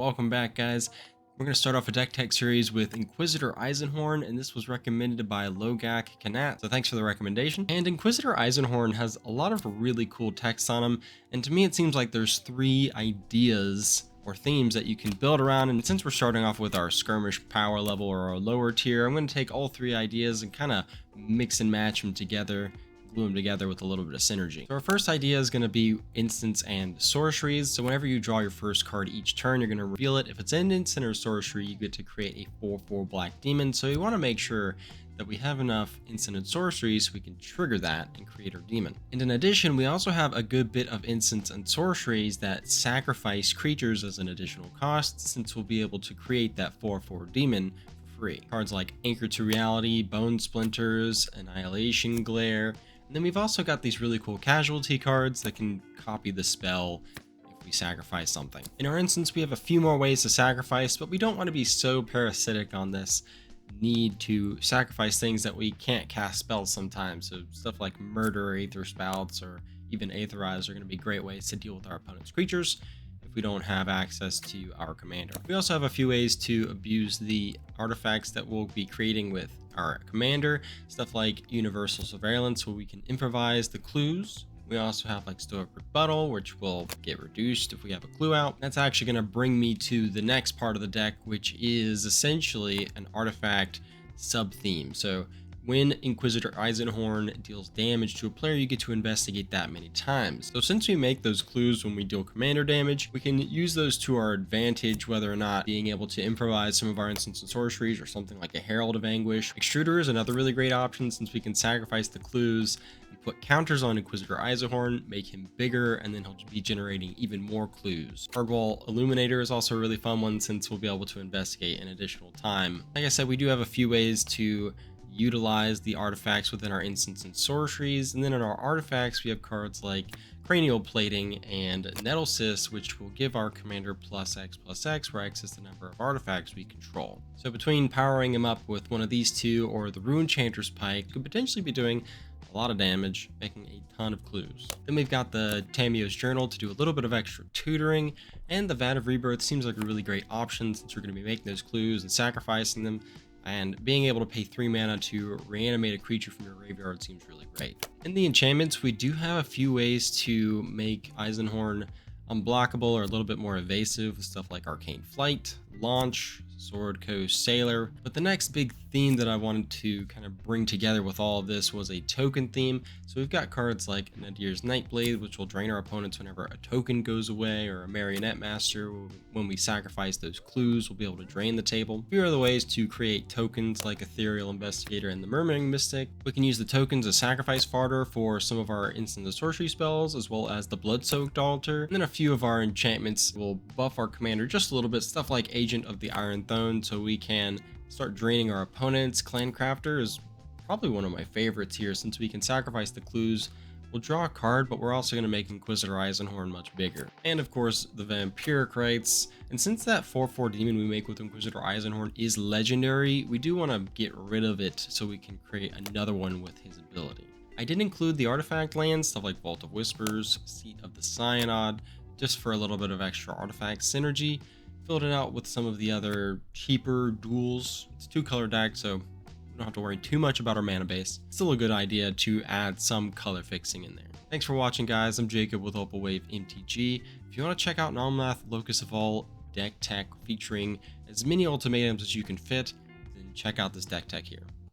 Welcome back, guys. We're going to start off a deck tech series with Inquisitor Eisenhorn, and this was recommended by Logak Kanat, so thanks for the recommendation. And Inquisitor Eisenhorn has a lot of really cool text on him, and to me it seems like there's three ideas or themes that you can build around. And since we're starting off with our Skirmish power level or our lower tier, I'm going to take all three ideas and kind of mix and match them together, glue them together with a little bit of synergy. So our first idea is going to be instants and sorceries. So whenever you draw your first card each turn, you're going to reveal it. If it's an instant or sorcery, you get to create a 4/4 black demon. So you want to make sure that we have enough instant and sorceries so we can trigger that and create our demon. And in addition, we also have a good bit of instants and sorceries that sacrifice creatures as an additional cost, since we'll be able to create that 4/4 demon for free. Cards like Anchor to Reality, Bone Splinters, Annihilation Glare. And then we've also got these really cool casualty cards that can copy the spell if we sacrifice something. In our instance, we have a few more ways to sacrifice, but we don't want to be so parasitic on this need to sacrifice things that we can't cast spells sometimes. So stuff like Murder, Aether Spouts, or even Aetherize are going to be great ways to deal with our opponent's creatures if we don't have access to our commander. We also have a few ways to abuse the artifacts that we'll be creating with our commander, stuff like Universal Surveillance, where we can improvise the clues. We also have like Stoic Rebuttal, which will get reduced if we have a clue out. That's actually going to bring me to the next part of the deck, which is essentially an artifact sub-theme. So when Inquisitor Eisenhorn deals damage to a player, you get to investigate that many times. So since we make those clues when we deal commander damage, we can use those to our advantage, whether or not being able to improvise some of our instants and sorceries or something like a Herald of Anguish. Extruder is another really great option, since we can sacrifice the clues and put counters on Inquisitor Eisenhorn, make him bigger, and then he'll be generating even more clues. Hardwall Illuminator is also a really fun one, since we'll be able to investigate an additional time. Like I said, we do have a few ways to utilize the artifacts within our instants and sorceries, and then in our artifacts we have cards like Cranial Plating and Nettlecyst, which will give our commander +X/+X, where X is the number of artifacts we control. So between powering him up with one of these two or the Rune Chanter's Pike, could potentially be doing a lot of damage, making a ton of clues. Then we've got the Tamio's Journal to do a little bit of extra tutoring, and the Vat of Rebirth seems like a really great option, since we're going to be making those clues and sacrificing them, and being able to pay 3 mana to reanimate a creature from your graveyard seems really great. In the enchantments, we do have a few ways to make Eisenhorn unblockable or a little bit more evasive, with stuff like Arcane Flight, Launch, Sword Coast Sailor. But the next big theme that I wanted to kind of bring together with all of this was a token theme. So we've got cards like Nadir's Nightblade, which will drain our opponents whenever a token goes away, or a Marionette Master. When we sacrifice those clues, we'll be able to drain the table. Here are the ways to create tokens like Ethereal Investigator and the Murmuring Mystic. We can use the tokens as sacrifice fodder for some of our instant and sorcery spells, as well as the Blood-Soaked Altar. And then a few of our enchantments will buff our commander just a little bit, stuff like Agent of the Iron Throne, so we can start draining our opponents. Clan Crafter is probably one of my favorites here, since we can sacrifice the clues. We'll draw a card, but we're also going to make Inquisitor Eisenhorn much bigger. And of course, the Vampiric Rites. And since that 4/4 demon we make with Inquisitor Eisenhorn is legendary, we do want to get rid of it so we can create another one with his ability. I did include the artifact lands, stuff like Vault of Whispers, Seat of the Synod, just for a little bit of extra artifact synergy. Filled it out with some of the other cheaper duels. It's a 2-color deck, so we don't have to worry too much about our mana base. Still a good idea to add some color fixing in there. Thanks for watching, guys. I'm Jacob with Opal Wave MTG. If you want to check out Nalmath Locus of All deck tech featuring as many ultimatums as you can fit, then check out this deck tech here.